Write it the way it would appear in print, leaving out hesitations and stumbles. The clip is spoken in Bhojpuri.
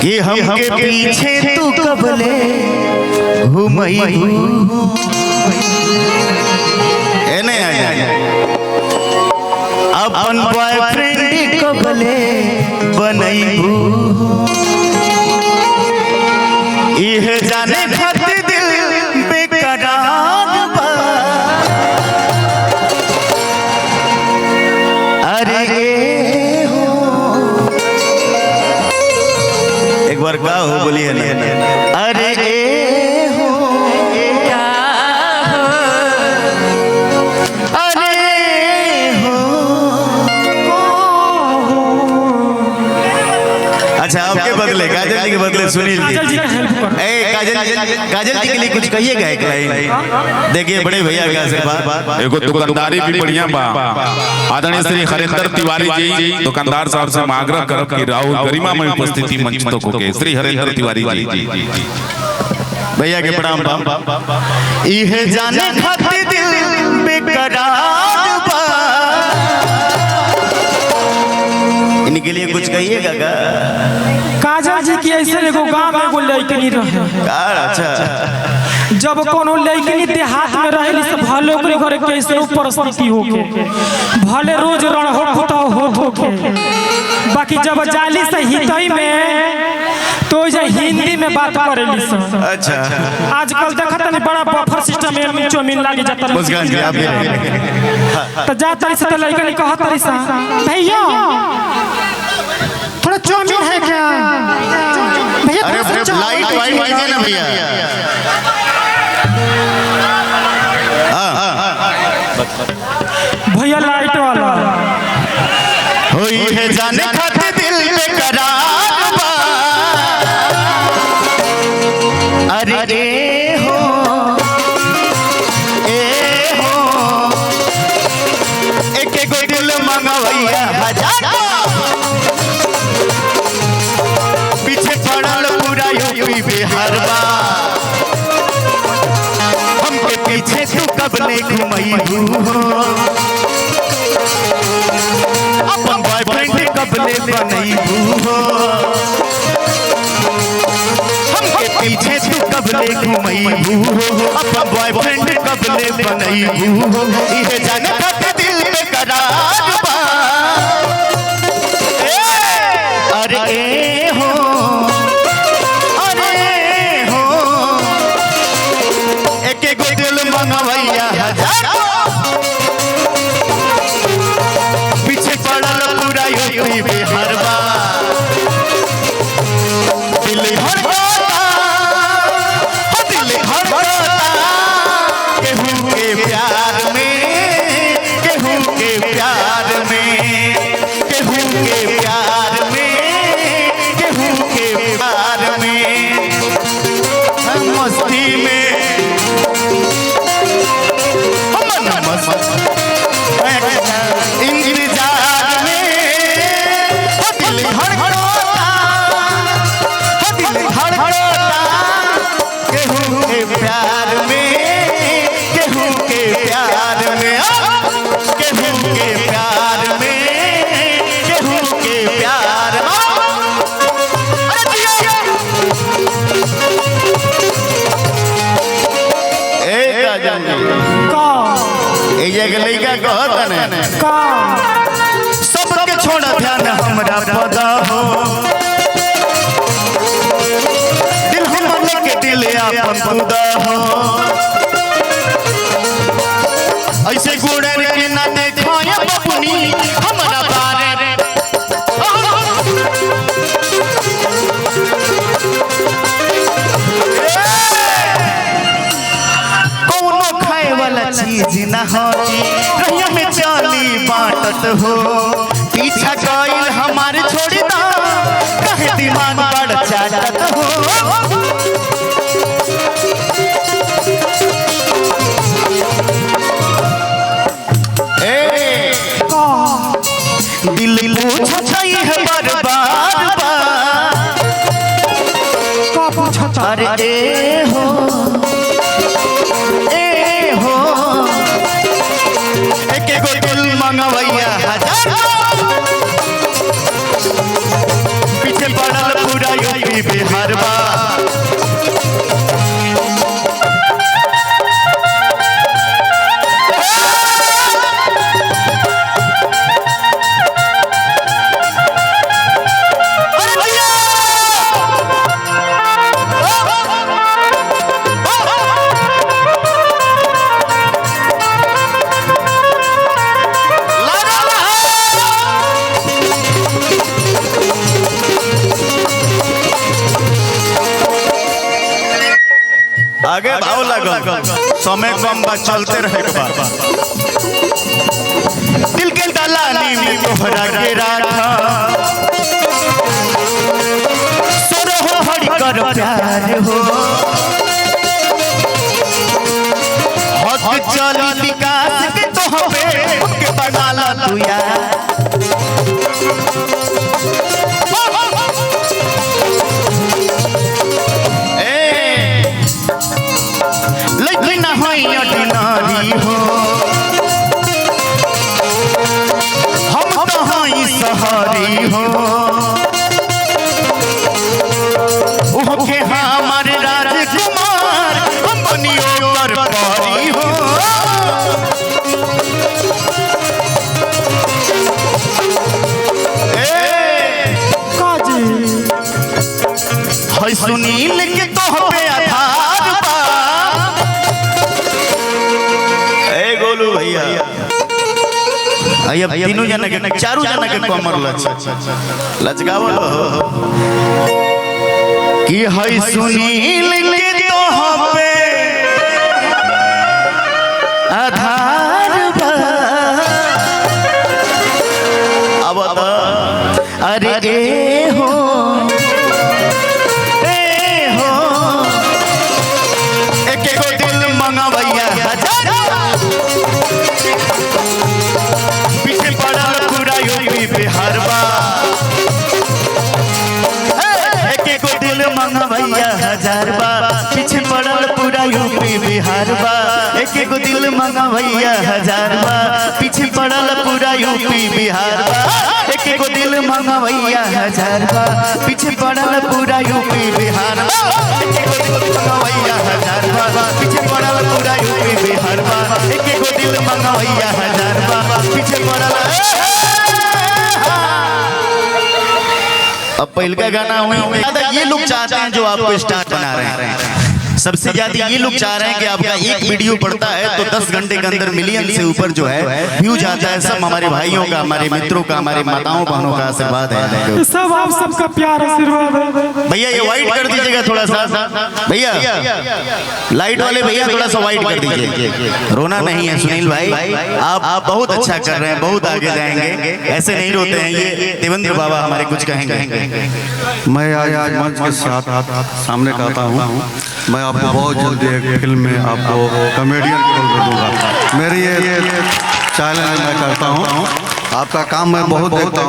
कि हमके पीछे तू कबले घुमई नहीं आया अपन बॉयफ्रेंड कबले बनईबू इहे जाने खातिर दिल बेकरार बा। अरे हो एक बार का हो बोलिए ना। अरे हो क्या हो अरे हो अच्छा आपके बदले काजल जी के बदले सुनील जी काजल जी के लिए कुछ कहिएगा एक लाइन। देखिए बड़े भैया का आशीर्वाद। एगो दुकानदारी भी बढ़िया बा। आदरणीय श्री हरेंद्र तिवारी जी दुकानदार साहब से आग्रह करब कि राहुल गरिमा में उपस्थिति मंच तो को के श्री हरेंद्र तिवारी जी भैया के प्रणाम बा। इहे जाने खातिर दिल बेकरार बा। इनके लिए कुछ कहिएगा का? काजल जी की ऐसे एगो गांव में एगो लड़की रहे। अच्छा जब कोनो लड़की देहात में रहेली से भले ओकरे घरे कैसे परिस्थिति होके भले रोज रण होके बाकी जब जाली से हितई में तो जे हिंदी में बात करेली से। अच्छा आजकल देखत नहीं बड़ा बफर सिस्टम में चौमिन लागी जाता है मुस्कान जी आप तो जाता से लड़की कहत रही सा भैया थोड़ा चौमिन है क्या भैया? अरे लाइट वाइट कीजिए ना भैया। भैया लाइट वाला होई है जाने खातिर दिल बेकरार बा। अरे हो एक गो दिल मंगवैया हजार पीछे पड़ल पूरा यूपी बिहार बा। हमके पीछे तू कबले घुमईबू अपन बॉयफ्रेंड कबले बनईबू हमके पीछे तू कबले घुमईबू अपन बॉयफ्रेंड कबले बनईबू इहे जाने खातिर दिल बेकरार बा। अरे हो एक गो दिल मंगवैया हजार पीछे पड़ल पूरा यूपी बिहार बा। दिल केहू के प्यार में केहू के प्यार में केहू के प्यार में केहू के प्यार में मस्ती में इंतजार में दिल धड़कता केहू के प्यार में केहू के प्यार में केहू के प्यार में केहू के प्यार लड़का कहता सबके छोड़ा ध्यान हमरा पदा हो दिल हमने के दिल आपन खुदा हो ऐसे गुड़े के ना देखो ये बपुनी हमरा बारे कोनो खाए वाला चीज ना होती रहिया में चाली बाटत हो पीछा गइल हमारे छोड़ी दा कहे दिमाग बड़ चाटत हो दिल पूछ है बर्बाद बा अरे हो एक गो दिल मंगवैया हजार पीछे पड़ल पूरा यूपी यूपी बिहार बा आगे भाव लगल समय कम बा चलते रहे के बा दिल के दलानी में तोहरा के राखा सोरो हो हरि कर प्यार हो हक चली विकास के तोहबे के बनाला तू यार नारी हो हम तो हैं सहारी हो के हमारे राजकुमार हम बनियो कर पारी हो है सुनील के तो पे आधार बा भैया अब तीनों जना के चारों जना के कमर लचकावल कि है सुनील के तो पे आधार बा अब अरे ए हो एक एगो दिल मंगवैया पीछे पड़ा पूरा यूपी बिहार बा एक एक दिल मंगवैया हजार बा पीछे पड़ल पूरा यूपी बिहार बा एक एक दिल मंगवैया हजार बा पीछे पड़ल पूरा यूपी बिहार बा एक एक दिल मंगवैया हजार बा पीछे पड़ल पूरा यूपी बिहार बा एक एक दिल मंगवैया हजार बा पीछे पड़ल पूरा यूपी बिहार बा एक एक दिल मंगवैया हजार बा पीछे पड़ल अब पहले का गाना हुई ये लोग चाहते हैं जो आपको स्टार बना रहे हैं सबसे ज्यादा ये लोग चाह रहे हैं कि आपका एक वीडियो पड़ता है तो 10 घंटे के अंदर मिलियन से ऊपर जो है व्यू जाता है। सब हमारे भाइयों का हमारे मित्रों का हमारे माताओं बहनों का आशीर्वाद है सब आप सबका प्यार आशीर्वाद है। भैया ये वाइट कर दीजिएगा थोड़ा सा भैया लाइट वाले भैया थोड़ा सा वाइट कर दीजिए। रोना नहीं है सुनील भाई आप बहुत अच्छा कर रहे हैं बहुत आगे जाएंगे ऐसे नहीं रोते हैं ये देवेंद्र बाबा हमारे कुछ कहेंगे। मैं आज मंच के साथ सामने कहता हूँ मैं आपको बहुत जल्दी एक फिल्म में आपको कॉमेडियन के रोल में दूंगा। मेरी ये चैलेंज मैं करता हूँ आपका काम मैं बहुत देखता हूँ।